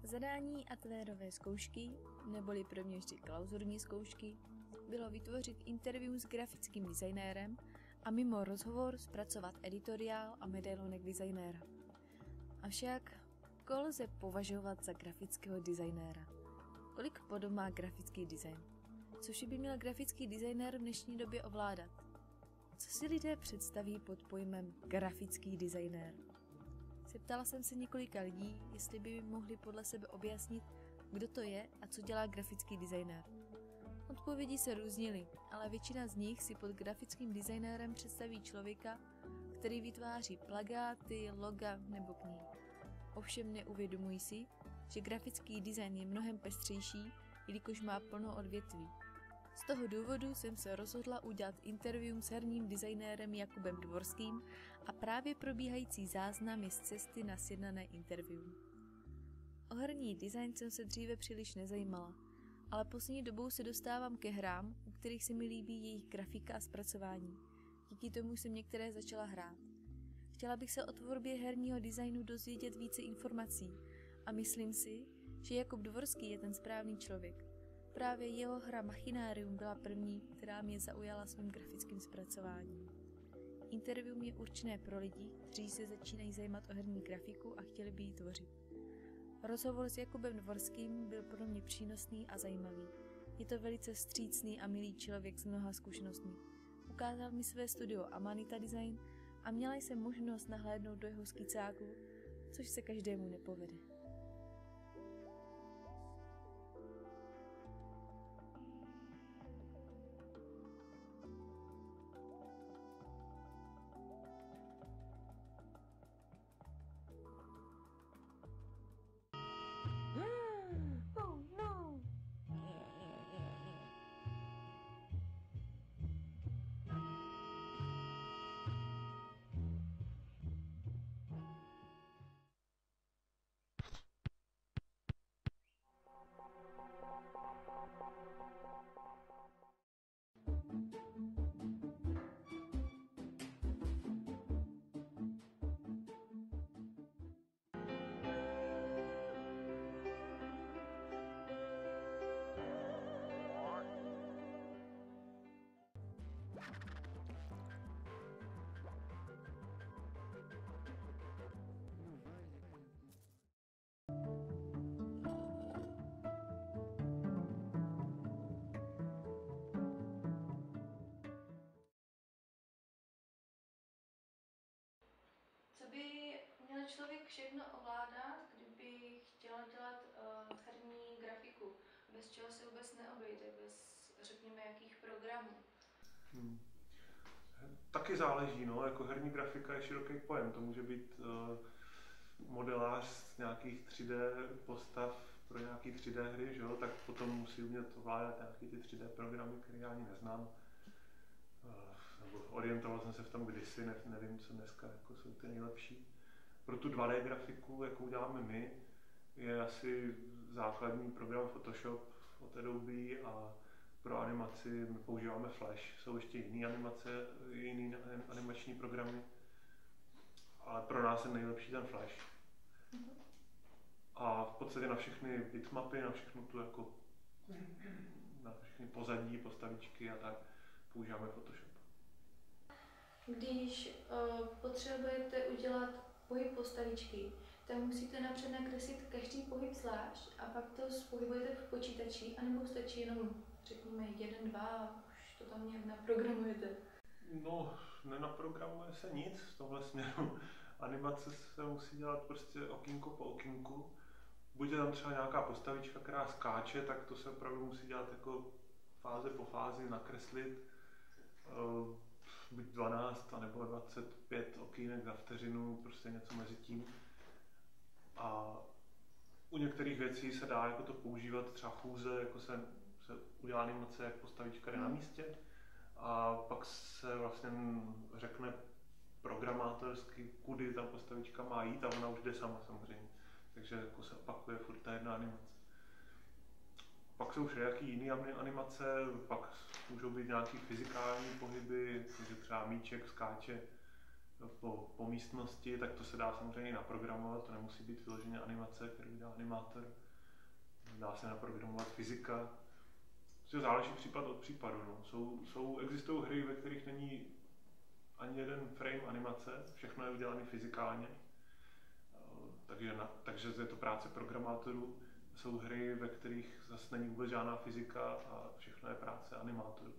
Zadání ateliérové zkoušky, neboli pro mě vždy klauzurní zkoušky, bylo vytvořit interview s grafickým designérem a mimo rozhovor zpracovat editoriál a medailonek designéra. Avšak, koho lze považovat za grafického designéra? Kolik podob má grafický design? Což by měl grafický designér v dnešní době ovládat? Co si lidé představí pod pojmem grafický designér? Zeptala jsem se několika lidí, jestli by mi mohli podle sebe objasnit, kdo to je a co dělá grafický designér. Odpovědi se různily, ale většina z nich si pod grafickým designérem představí člověka, který vytváří plakáty, loga nebo knihy. Ovšem neuvědomují si, že grafický design je mnohem pestřejší, jelikož má plno odvětví. Z toho důvodu jsem se rozhodla udělat interview s herním designérem Jakubem Dvorským a právě probíhající záznam je z cesty na sjednané interview. O herní design jsem se dříve příliš nezajímala, ale poslední dobou se dostávám ke hrám, u kterých se mi líbí jejich grafika a zpracování. Díky tomu jsem některé začala hrát. Chtěla bych se o tvorbě herního designu dozvědět více informací a myslím si, že Jakub Dvorský je ten správný člověk. Právě jeho hra Machinarium byla první, která mě zaujala svým grafickým zpracováním. Interview je určené pro lidi, kteří se začínají zajímat o herní grafiku a chtěli by ji tvořit. Rozhovor s Jakubem Dvorským byl pro mě přínosný a zajímavý. Je to velice vstřícný a milý člověk s mnoha zkušenostmi. Ukázal mi své studio Amanita Design a měla jsem možnost nahlédnout do jeho skicáku, což se každému nepovede. Co by měl člověk všechno ovládat, kdyby chtěl dělat herní grafiku, bez čeho se vůbec neobejde, bez, řekněme, jakých programů? Taky záleží, no, jako herní grafika je široký pojem, to může být modelář z nějakých 3D postav pro nějaký 3D hry, že jo? Tak potom musí umět ovládat nějaký ty 3D programy, které já ani neznám. Nebo orientoval jsem se v tom kdysi, nevím, co dneska jako jsou ty nejlepší. Pro tu 2D grafiku, jakou děláme my, je asi základní program Photoshop od Adobe a pro animaci my používáme Flash. Jsou ještě jiné animační programy, ale pro nás je nejlepší ten Flash. A v podstatě na všechny bitmapy, na všechno tu jako, na všechny pozadí, postavičky a tak používáme Photoshop. Když potřebujete udělat pohyb postavičky, tak musíte napřed nakreslit každý pohyb zvlášť a pak to spohybujete v počítači, anebo stačí jenom, řekněme, 1, 2, už to tam nějak naprogramujete? No, nenaprogramuje se nic v tomhle směru. Animace se musí dělat prostě okýnko po okýnku. Buď je tam třeba nějaká postavička, která skáče, tak to se opravdu musí dělat jako fáze po fázi, nakreslit. Buď 12 nebo 25 okýnek za vteřinu, prostě něco mezi tím. A u některých věcí se dá jako to používat třeba chůze, jako se udělá animace, jak postavička jde na místě. A pak se vlastně řekne programátorsky, kudy ta postavička má jít a ona už jde sama samozřejmě. Takže jako se opakuje furt ta jedna animace. Pak jsou všelijaký jiný animace, pak můžou být nějaký fyzikální pohyby, takže třeba míček skáče po místnosti, tak to se dá samozřejmě i naprogramovat, to nemusí být vyloženě animace, kterou dělá animátor. Dá se naprogramovat fyzika. To záleží případ od případu. No. Existují hry, ve kterých není ani jeden frame animace, všechno je udělané fyzikálně. Takže je to práce programátorů. Jsou hry, ve kterých zase není vůbec žádná fyzika a všechno je práce animátorů.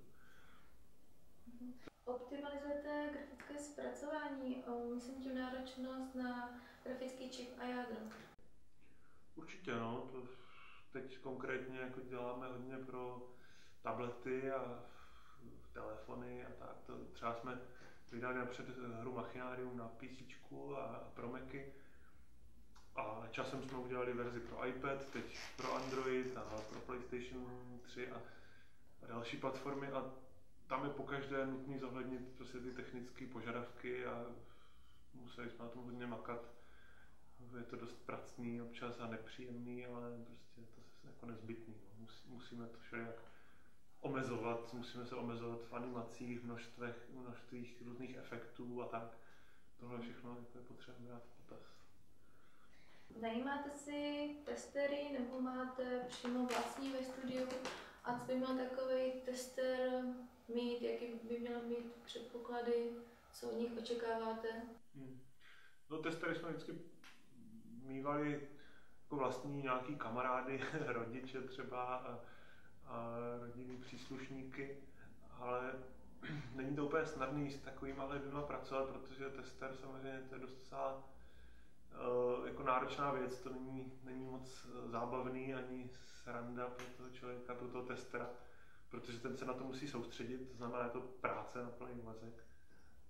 Optimalizujete grafické zpracování, myslím tím náročnost na grafický čip a jádro. Určitě, no. To teď konkrétně jako děláme hodně pro tablety a telefony a tak. To třeba jsme vydali napřed hru Machinarium na PC a pro Macy. A časem jsme udělali verzi pro iPad, teď pro Android a pro PlayStation 3 a další platformy. A tam je pokaždé nutné zohlednit prostě ty technické požadavky a museli jsme na tom hodně makat. Je to dost pracný občas a nepříjemný, ale prostě to je jako nezbytný. No. Musíme to všelijak omezovat, musíme se omezovat v animacích, množstvích různých efektů a tak. Tohle všechno je potřeba brát v potaz. Najímáte si testery nebo máte přímo vlastní ve studiu? A co by měl takový tester mít, jaký by měl mít předpoklady, co od nich očekáváte? No testery jsme vždycky mívali jako vlastní nějaký kamarády, rodiče třeba a rodinní příslušníky, ale není to úplně snadný s takovýma lidma pracovat, protože tester samozřejmě to je docela jako náročná věc, to není moc zábavný ani sranda pro toho člověka, pro toho testera, protože ten se na to musí soustředit, to znamená, je to práce na plný úvazek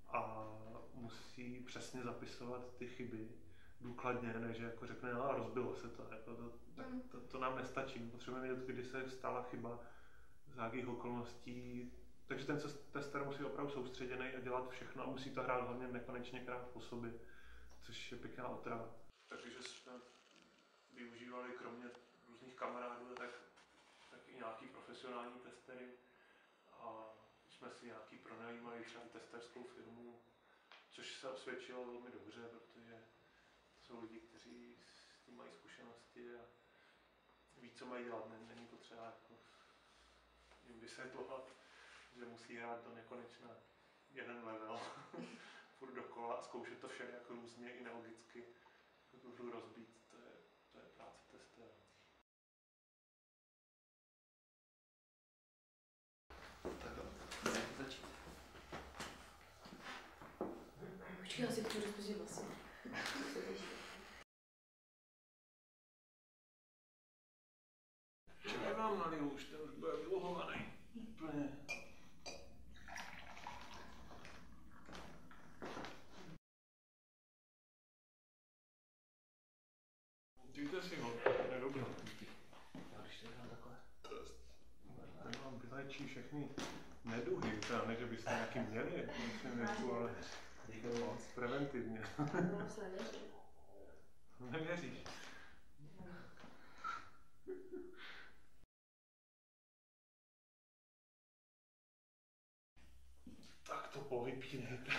a musí přesně zapisovat ty chyby důkladně, než jako řekne, no, rozbilo se to, jako to nám nestačí, potřebujeme vědět, kdy se stala chyba, za jakých okolností, takže ten tester musí opravdu soustředěný a dělat všechno a musí to hrát hlavně nekonečněkrát po sobě, což je pěkná otrava. Takže jsme využívali kromě různých kamarádů tak i nějaký profesionální testery a jsme si nějaký pronajímali třeba testerskou firmu, což se osvědčilo velmi dobře, protože jsou lidi, kteří s tím mají zkušenosti a ví, co mají dělat. Není potřeba jako jim vysvětlovat, že musí hrát do nekonečna jeden level furt dokola a zkoušet to všelijak různě i nelogicky tu hru rozbít. To je práce testera. Tak začít. Počkej, já si chci rozpustit vlasy. Čekaj vám naliju, už ten už bude vyluhovaný. Úplně. Dejte si ho, to je dobrý. Já když to dám takhle. Ten vám vylečí všechny neduhy, teda ne, že byste nějaký měli, myslím, jako, ale preventivně. Nevěříš? Tak to povypínejte.